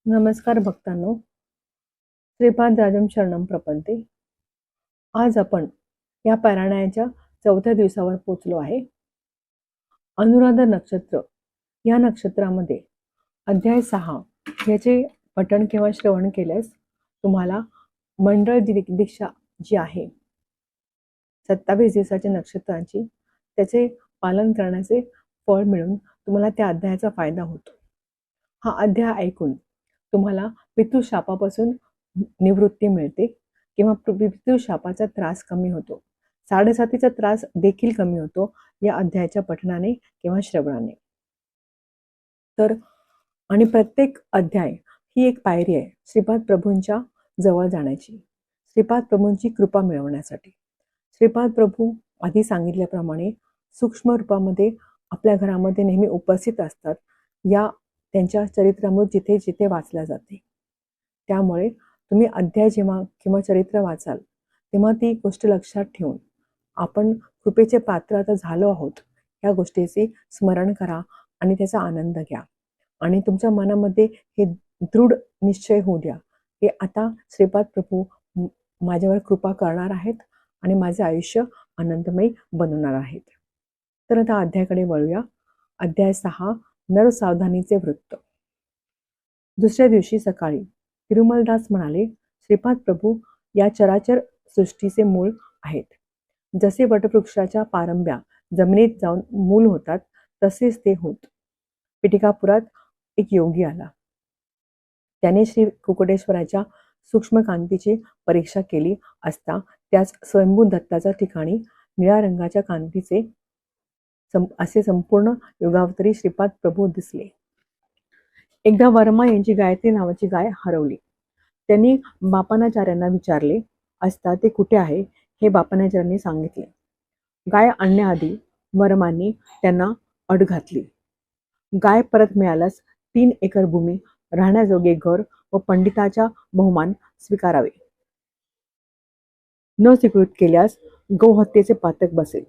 नमस्कार भक्तांनो, श्रीपाद राजम शरणम प्रपंते. आज आपण या पारायणाच्या 4थ्या दिवसावर पोचलो आहे. अनुराधा नक्षत्र या नक्षत्रामध्ये अध्याय 6 याचे पठण किंवा श्रवण केल्यास तुम्हाला मंडळ दीक्षा जी आहे 27 दिवसाच्या नक्षत्रांची त्याचे पालन करण्याचे फळ मिळून तुम्हाला त्या अध्यायाचा फायदा होतो. हा अध्याय ऐकून तुम्हाला पितृशापापासून निवृत्ती मिळते किंवा पितृशापाचा त्रास कमी होतो. साडेसातीचा त्रास देखील कमी होतो या अध्यायाच्या पठणाने किंवा श्रवणाने. तर आणि प्रत्येक अध्याय ही एक पायरी आहे श्रीपाद प्रभूंच्या जवळ जाण्याची, श्रीपाद प्रभूंची कृपा मिळवण्यासाठी. श्रीपाद प्रभू आधी सांगितल्याप्रमाणे सूक्ष्म रूपामध्ये आपल्या घरामध्ये नेहमी उपस्थित असतात. या त्यांच्या चरित्रामृत जिथे जिथे वाचल्या जाते. त्यामुळे तुम्ही अध्याय जेव्हा किंवा चरित्र वाचाल तेव्हा ती गोष्ट लक्षात ठेवून आपण कृपेचे पात्र आता झालो आहोत या गोष्टीचे स्मरण करा आणि त्याचा आनंद घ्या. आणि तुमच्या मनामध्ये हे दृढ निश्चय होऊ द्या की आता श्रीपाद प्रभू माझ्यावर कृपा करणार आहेत आणि माझे आयुष्य आनंदमयी बनवणार आहेत. तर आता अध्यायाकडे वळूया. अध्याय 6 नरसावधानीचे वृत्त. दुसऱ्या दिवशी सकाळी तिरुमलदास म्हणाले, श्रीपाद प्रभू या चराचर सृष्टीचे मूळ आहेत. जसे वटवृक्षाच्या पारंब्या जमिनीत जाऊन मूल होतात तसेच ते होत. पिटिकापुरात एक योगी आला. त्याने श्री कुकुटेश्वराच्या सूक्ष्म कांतीची परीक्षा केली असता त्यास स्वयंभू दत्ताच्या ठिकाणी निळ्या रंगाच्या कांतीचे असे संपूर्ण योगावतरी श्रीपाद प्रभू दिसले. एकदा वर्मा यांची गायत्री नावाची गाय हरवली. त्यांनी बापनाचार्यांना विचारले असता ते कुठे आहे हे बापनाचार्यांनी सांगितले. गाय आणण्याआधी वर्मांनी त्यांना अट घातली. गाय परत मिळाल्यास 3 एकर भूमी, राहण्याजोगे घर व पंडिताचा बहुमान स्वीकारावे. न स्वीकृत केल्यास गौहत्येचे पातक बसेल.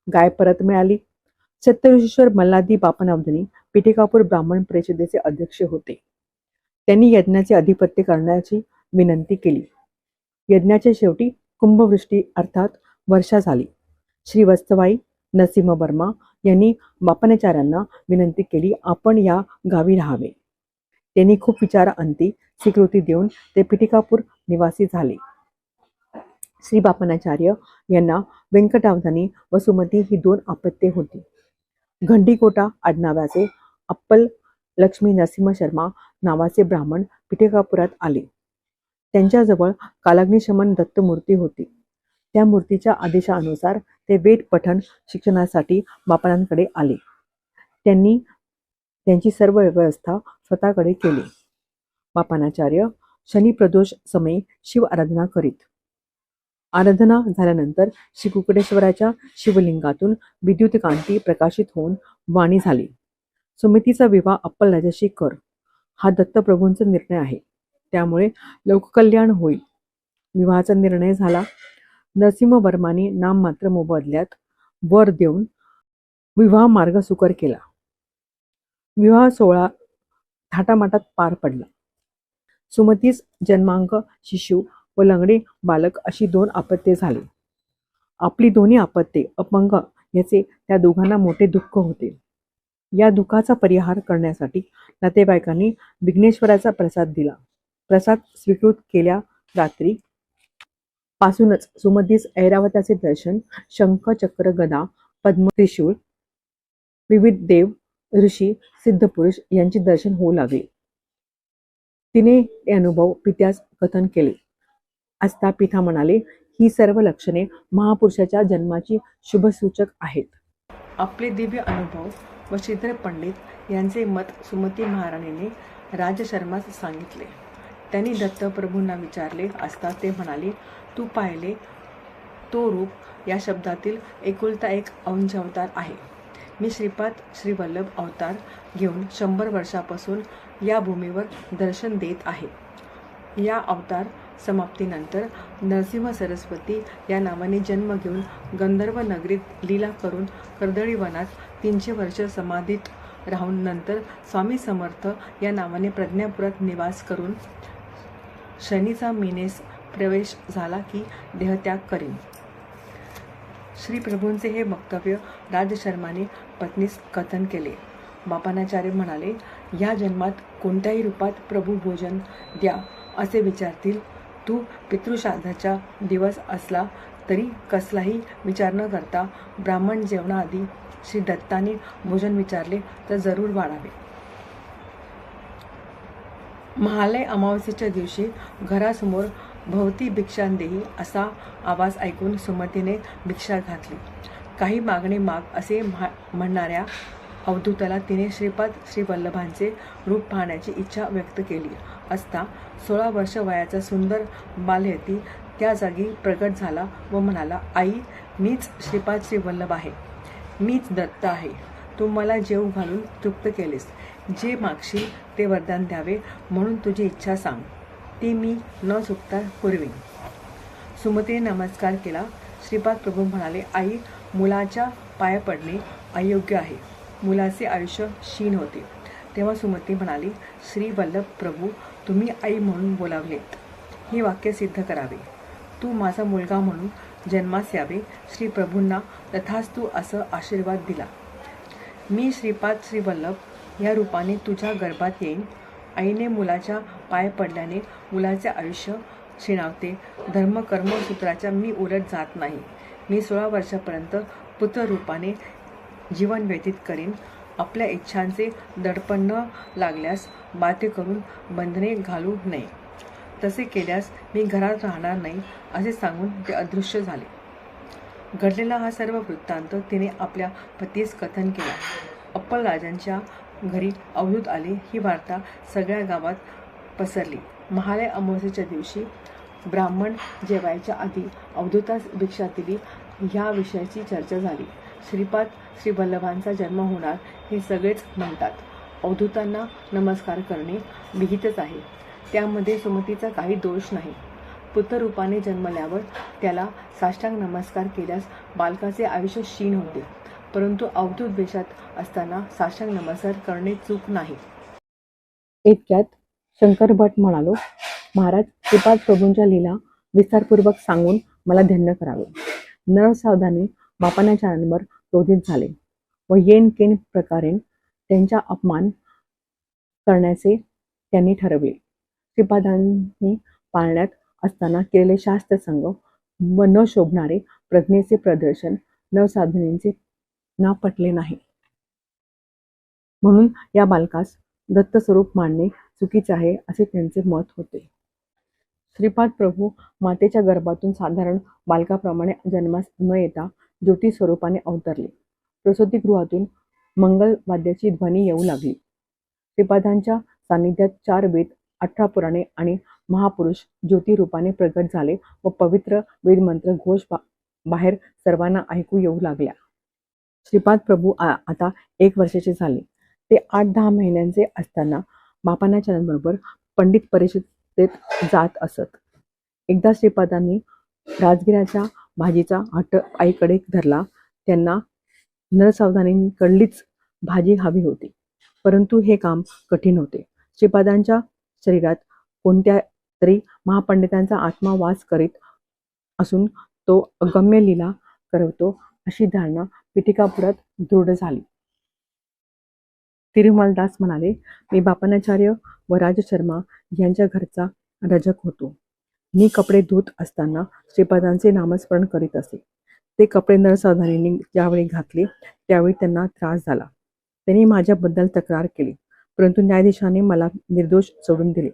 गाय परत मिळाली. सत्यऋषीश्वर मल्हादी बापनावधनी पिटिकापूर ब्राह्मण परिषदेचे अध्यक्ष होते. त्यांनी यज्ञाचे अधिपत्य करण्याची विनंती केली. यज्ञाच्या शेवटी कुंभवृष्टी अर्थात वर्षा झाली. श्री वत्सवाई नरसिंह वर्मा यांनी बापनाचार्यांना विनंती केली आपण या गावी राहावे. त्यांनी खूप विचाराअंती स्वीकृती देऊन ते पिटिकापूर निवासी झाले. श्री बापनाचार्य यांना व्यंकटावधानी व सुमती ही 2 अपत्ये होती. घंडीकोटा आडनावाचे अप्पल लक्ष्मी नरसिंह शर्मा नावाचे ब्राह्मण पिटिकापुरात आले. त्यांच्याजवळ कालाग्निशमन दत्तमूर्ती होती. त्या मूर्तीच्या आदेशानुसार ते वेद पठण शिक्षणासाठी बापनांकडे आले. त्यांनी त्यांची सर्व व्यवस्था स्वतःकडे केली. बापनाचार्य शनिप्रदोष समयी शिव आराधना करीत. आराधना झाल्यानंतर श्री कुकुटेश्वराच्या शिवलिंगातून विद्युत कांती प्रकाशित होऊन वाणी झाली. सुमतीचा विवाह अप्पल राजाशी कर. हा दत्तप्रभूंचा निर्णय आहे. त्यामुळे लोककल्याण होईल. विवाहाचा निर्णय झाला. नरसिंह वर्माने नाममात्र मोबदल्यात वर देऊन विवाह मार्ग सुकर केला. विवाह सोहळा थाटामाटात पार पडला. सुमतीस जन्मांक शिशु व लंगडे बालक अशी 2 अपत्ये झाली. आपली दोन्ही अपत्ये अपंग याचे त्या दोघांना मोठे दुःख होते. या दुःखाचा परिहार करण्यासाठी नातेवाईकांनी विघ्नेश्वराचा प्रसाद दिला. प्रसाद स्वीकृत केल्या रात्री पासूनच सुमतीस ऐरावताचे दर्शन, शंख चक्र गदा पद्म त्रिशूळ विविध देव ऋषी सिद्धपुरुष यांचे दर्शन होऊ लागले. तिने ते अनुभव पित्यास कथन केले असता पिता म्हणाले ही सर्व लक्षणे महापुरुषाच्या जन्माची शुभसूचक आहेत. आपले दिव्य अनुभव व श्रीधर पंडित यांचे मत सुमती महाराणीने राजशर्मास सांगितले. त्यांनी दत्तप्रभूंना विचारले असता ते म्हणाले तू पाहिले तो रूप या शब्दातील एकुलता एक अंश अवतार आहे. मी श्रीपाद श्रीवल्लभ अवतार घेऊन 100 वर्षापासून या भूमीवर दर्शन देत आहे. या अवतार समाप्तीनंतर नरसिंह सरस्वती या नावाने जन्म घेऊन गंधर्व नगरीत लीला करून कर्दळी वनात 300 वर्ष समाधीत राहून नंतर स्वामी समर्थ या नावाने प्रज्ञापुरात निवास करून शनीचा मीनेस प्रवेश झाला की देहत्याग करीन. श्री प्रभूंचे हे वक्तव्य राजशर्माने पत्नीस कथन केले. बापनाचार्य म्हणाले, या जन्मात कोणत्याही रूपात प्रभू भोजन द्या असे विचारतील. तू पितृश्राद्धाचा दिवस असला तरी कसलाही विचार न करता ब्राह्मण जेवणाआधी श्री दत्ताने भोजन विचारले तर जरूर वाढावे. महालय अमावस्येच्या दिवशी घरासमोर भवती भिक्षांदेही असा आवाज ऐकून सुमतीने भिक्षा घातली. काही मागणे माग असे म्हणणाऱ्या अवधूताला तिने श्रीपाद श्रीवल्लभांचे रूप पाहण्याची इच्छा व्यक्त केली असता 16 वर्ष वयाचा सुंदर बालयती त्या जागी प्रगट झाला व म्हणाला, आई, मीच श्रीपाद श्रीवल्लभ आहे, मीच दत्त आहे. तू मला जेव घालून तृप्त केलेस. जे मागशील ते वरदान द्यावे म्हणून तुझी इच्छा सांग, ती मी न चुकता पुरवीन. सुमतीने नमस्कार केला. श्रीपाद प्रभू म्हणाले, आई, मुलाच्या पाया पडणे अयोग्य आहे. मुलाचे आयुष्य क्षीण होते. तेव्हा सुमती म्हणाली, श्री वल्लभ प्रभू, तुम्ही आई म्हणून बोलावलेत, ही वाक्य सिद्ध करावे. तू माझा मुलगा म्हणून जन्मास यावे. श्री प्रभूंना तथास्तु असं आशीर्वाद दिला. मी श्रीपाद श्रीवल्लभ या रूपाने तुझ्या गर्भात येईन. आईने मुलाच्या पाय पडल्याने मुलाचे आयुष्य क्षीणावते. धर्मकर्मसूत्राच्या मी उलट जात नाही. मी 16 वर्षापर्यंत पुत्ररूपाने जीवन व्यतीत करीन. आपल्या इच्छांचे दडपण न लागल्यास बाध्य करून बंधने घालू नये. तसे केल्यास मी घरात राहणार नाही असे सांगून ते अदृश्य झाले. घडलेला हा सर्व वृत्तांत तिने आपल्या पतीस कथन केला. अप्पलराजांच्या घरी अवधूत आले. ही वार्ता सगळ्या गावात पसरली. महालय अमावस्येच्या दिवशी ब्राह्मण जेवायच्या आधी अवधूतास भिक्षा दिली ह्या विषयाची चर्चा झाली. श्रीपाद श्रीवल्लभांचा जन्म होणार हे सगळेच म्हणतात. अवधूतांना नमस्कार करणे विहितच आहे. त्यामध्ये सुमतीचा काही दोष नाही. पुत्ररूपाने जन्मल्यावर त्याला साष्टांग नमस्कार केल्यास बालकाचे आयुष्य क्षीण होते, परंतु अवधूत वेशात असताना साष्टांग नमस्कार करणे चूक नाही. इतक्यात शंकर भट म्हणालो, महाराज, श्रीपाद प्रभूंच्या लीला विस्तारपूर्वक सांगून मला धन्य करावे. नरसावधानी बापनाचार्यांवर क्रोधित झाले व येन केन प्रकारे त्यांचा अपमान करण्याचे त्यांनी ठरवले. श्रीपादांनी पाळण्यात असताना केलेले शास्त्रसंग व न शोभणारे प्रज्ञेचे प्रदर्शन नवसाधनेचे ना पटले नाही. म्हणून या बालकास दत्तस्वरूप मानणे चुकीचे आहे असे त्यांचे मत होते. श्रीपाद प्रभू मातेच्या गर्भातून साधारण बालकाप्रमाणे जन्मास न येता ज्योती स्वरूपाने अवतरले. प्रसूतिगृहातून मंगलवाद्याची ध्वनी येऊ लागली. श्रीपादांच्या सान्निध्यात 4 वेद, 18 पुराणे आणि महापुरुष ज्योती रूपाने प्रगट झाले व पवित्र वेदमंत्र घोष बाहेर सर्वांना ऐकू येऊ लागल्या. श्रीपाद प्रभू आता 1 वर्षाचे झाले. ते 8-10 महिन्यांचे असताना बापनाचार्यांबरोबर पंडित परिषदेत जात असत. एकदा श्रीपादांनी राजगिराच्या भाजीचा हट्ट आईकडे धरला. त्यांना नरसावधानीकडलीच भाजी हवी होती, परंतु हे काम कठीण होते. श्रीपादांच्या शरीरात कोणत्या तरी महापंडितांचा आत्मा वास करीत असून तो अगम्य लीला करवतो अशी धारणा पिठिकापुरात दृढ झाली. तिरुमलदास म्हणाले, मी बापनाचार्य व राजशर्मा यांच्या घरचा रजक होतो. मी कपडे धुत असताना श्रीपादांचे नामस्मरण करीत असे. ते कपडे नरसावधानीने ज्यावेळी घातले त्यावेळी त्यांना त्रास झाला. त्यांनी माझ्याबद्दल तक्रार केली, परंतु न्यायाधीशाने मला निर्दोष सोडून दिले.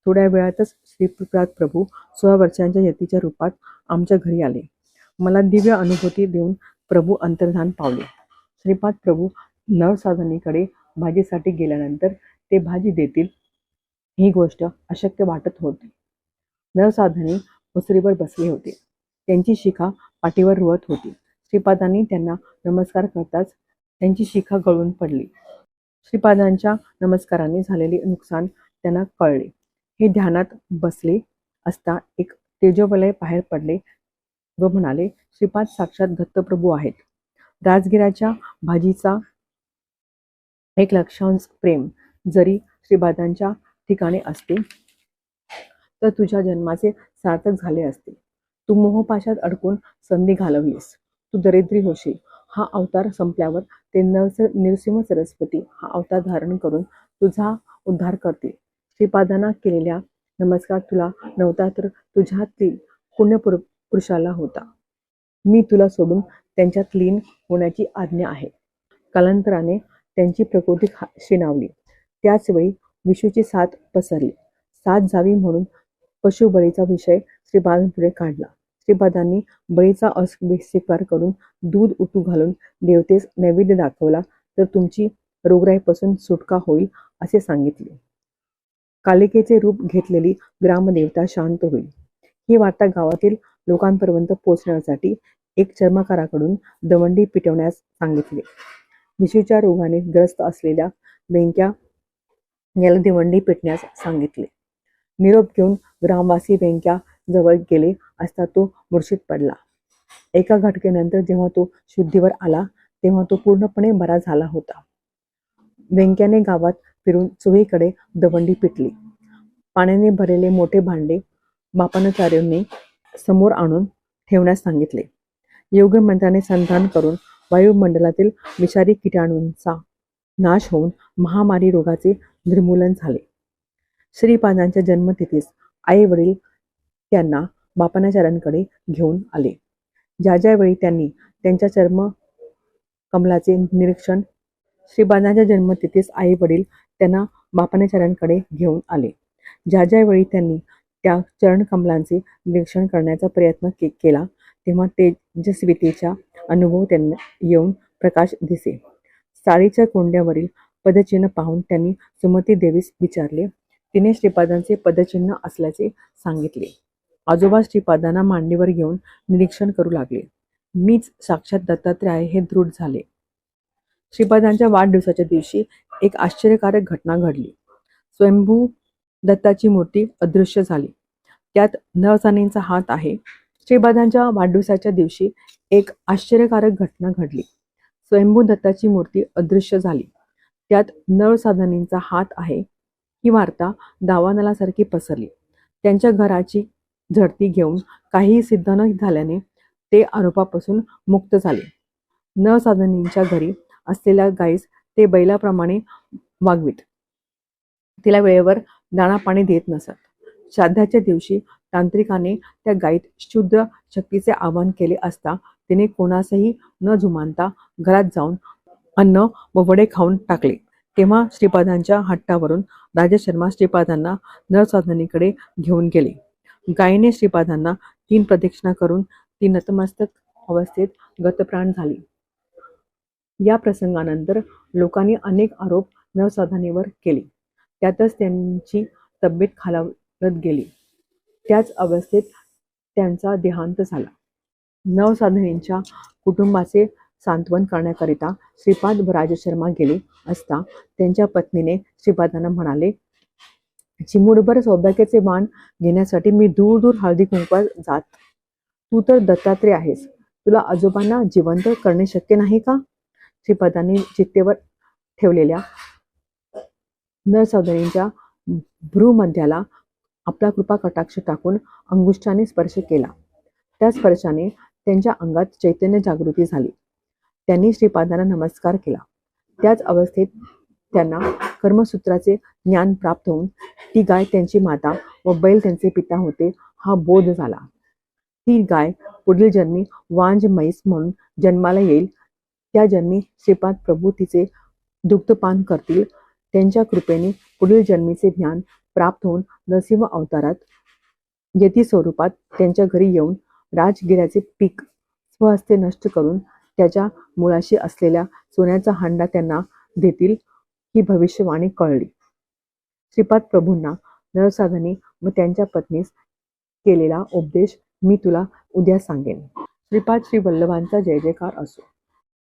थोड्या वेळातच श्रीपाद प्रभू 16 वर्षांच्या यतीच्या रूपात आमच्या घरी आले. मला दिव्य अनुभूती देऊन प्रभू अंतर्धान पावले. श्रीपाद प्रभू नरसावधानीकडे भाजीसाठी गेल्यानंतर ते भाजी देतील ही गोष्ट अशक्य वाटत होती. नरसावधानी ओसरीवर बसले होते. त्यांची शिखा पाठीवर रुळत होती. श्रीपादांनी त्यांना नमस्कार करताच त्यांची शिखा गळून पडली. श्रीपादांच्या नमस्काराने झालेले नुकसान त्यांना कळले. हे ध्यानात बसले असता एक तेजोवलय बाहेर पडले व म्हणाले, श्रीपाद साक्षात दत्तप्रभू आहेत. राजगिराच्या भाजीचा एक लक्षांश प्रेम जरी श्रीपादांच्या ठिकाणी असते तर तुझ्या जन्माचे सार्थक झाले असते. तू मोहपाशात अडकून संधी घालवलीस. तू दरिद्री होशील. हा अवतार संपल्यावर ते नरसिंह सरस्वती हा अवतार धारण करून तुझा उद्धार करतील. श्रीपादांना केलेला नमस्कार तुला नव्हता तर तुझ्यातील पुरुषाला होता. मी तुला सोडून त्यांच्यात लीन होण्याची आज्ञा आहे. कालांतराने त्यांची प्रकृती शिणावली. त्याच वेळी विषूची साथ पसरली. साथ जावी म्हणून पशुबळीचा विषय श्रीपादांपुढे काढला. श्रीपादांनी बळीचा अस्वीकार करून दूध उतू घालून देवतेस नैवेद्य दाखवला तर तुमची रोगराईपासून सुटका होईल असे सांगितले. कालिकेचे रूप घेतलेली ग्रामदेवता शांत होईल. ही वार्ता गावातील लोकांपर्यंत पोहोचण्यासाठी एक चर्मकाराकडून दवंडी पिटवण्यास सांगितले. विषूच्या रोगाने ग्रस्त असलेल्या वेंक्या याला दवंडी पिटण्यास सांगितले. निरोप घेऊन ग्रामवासी वेंक्या जवळ गेले असता तो मूर्छित पडला. एका घटकेनंतर जेव्हा तो शुद्धीवर आला तेव्हा तो पूर्णपणे बरा झाला होता. वेंक्याने गावात फिरून चोहीकडे दवंडी पिटली. पाण्याने भरलेले मोठे भांडे बापानाचार्यांनी समोर आणून ठेवण्यास सांगितले. योगमंत्राने संधान करून वायुमंडलातील विषारी किटाणूंचा नाश होऊन महामारी रोगाचे निर्मूलन झाले. श्रीपादांच्या जन्मतिथीस आई वडील त्यांना बापानाचार्यांकडे घेऊन आले. ज्या ज्यावेळी त्यांनी त्यांच्या चर्म कमलाचे निरीक्षण श्रीपादांच्या जन्मतिथीस आई वडील त्यांना बापानाचार्यांकडे घेऊन आले. ज्या ज्यावेळी त्यांनी त्या चरणकमलांचे निरीक्षण करण्याचा प्रयत्न केला तेव्हा तेजस्वितेचा अनुभव त्यांना येऊन प्रकाश दिसे. साडीच्या कोंड्यावरील पदचिन्ह पाहून त्यांनी सुमती देवीस विचारले. तिने श्रीपादांचे पदचिन्ह असल्याचे सांगितले. आजोबा श्रीपादांना मांडीवर घेऊन निरीक्षण करू लागले. मीच साक्षात दत्तात्रय आहे हे दृढ झाले. श्रीपादांच्या वाढदिवसाच्या दिवशी एक आश्चर्यकारक घटना घडली. स्वयंभू दत्ताची मूर्ती अदृश्य झाली. त्यात नवसानींचा हात आहे. श्रीपादांच्या वाढदिवसाच्या दिवशी एक आश्चर्यकारक घटना घडली. स्वयंभू दत्ताची मूर्ती अदृश्य झाली. त्यात नवसाधनींचा हात आहे. ही वार्ता दावानलासारखी पसरली. त्यांच्या घराची झडती घेऊन काही सिद्ध न झाल्याने ते आरोपापासून मुक्त झाले. नवसाधनींच्या घरी असलेल्या गायीस ते बैलाप्रमाणे वागवीत. तिला वेळेवर दाणा पाणी देत नसत. श्राद्धाच्या दिवशी तांत्रिकाने त्या गायीत शुद्र शक्तीचे आवाहन केले असता तिने कोणासही न जुमानता घरात जाऊन अन्न व वडे खाऊन टाकले. तेव्हा श्रीपादांच्या हट्टावरून राजशर्मा श्रीपादांना नरसाधनीकडे घेऊन गेले. गायीने श्रीपादांना 3 प्रदक्षिणा करून ती नतमस्तक अवस्थेत गतप्राण झाली. या प्रसंगानंतर लोकांनी अनेक आरोप नरसाधनीवर केले. त्यातच त्यांची तब्येत खालावत गेली. त्याच अवस्थेत त्यांचा देहांत झाला. नवसाधनींच्या कुटुंबाचे सांत्वन करण्याकरिता श्रीपाद व राजशर्मा गेले असता त्यांच्या पत्नीने श्रीपादांना म्हणाले, चिमुडभर सौभाग्याचे वाण घेण्यासाठी मी दूर दूर हळदी कुंकवात जात. तू तर दत्तात्रय आहेस. तुला आजोबांना जिवंत करणे शक्य नाही का? श्रीपादांनी चित्तेवर ठेवलेल्या नरसाधनींच्या भ्रूमध्याला आपला कृपा कटाक्ष टाकून अंगुष्ठाने स्पर्श केला. त्या स्पर्शाने त्यांच्या अंगात चैतन्य जागृती झाली. त्यांनी श्रीपादांना नमस्कार केला. त्याच अवस्थेत त्यांना कर्मसूत्राचे ज्ञान प्राप्त होऊन ती गाय त्यांची माता व बैल त्यांचे पिता होते हा बोध झाला. ती गाय पुढील जन्मी वांज म्हैस म्हणून जन्माला येईल. त्या जन्मी श्रीपाद प्रभू तिचे दुग्धपान करतील. त्यांच्या कृपेने पुढील जन्मीचे ज्ञान प्राप्त होऊन नरसिंह अवतारात यती स्वरूपात त्यांच्या घरी येऊन राजगिऱ्याचे पीक स्वहस्ते नष्ट करून त्याच्या मुळाशी असलेल्या सोन्याचा हांडा त्यांना देतील ही भविष्यवाणी कळली. श्रीपाद प्रभूंना नरसाधनी व त्यांच्या पत्नीस केलेला उपदेश मी तुला उद्या सांगेन. श्रीपाद श्री वल्लभांचा जय जयकार असो.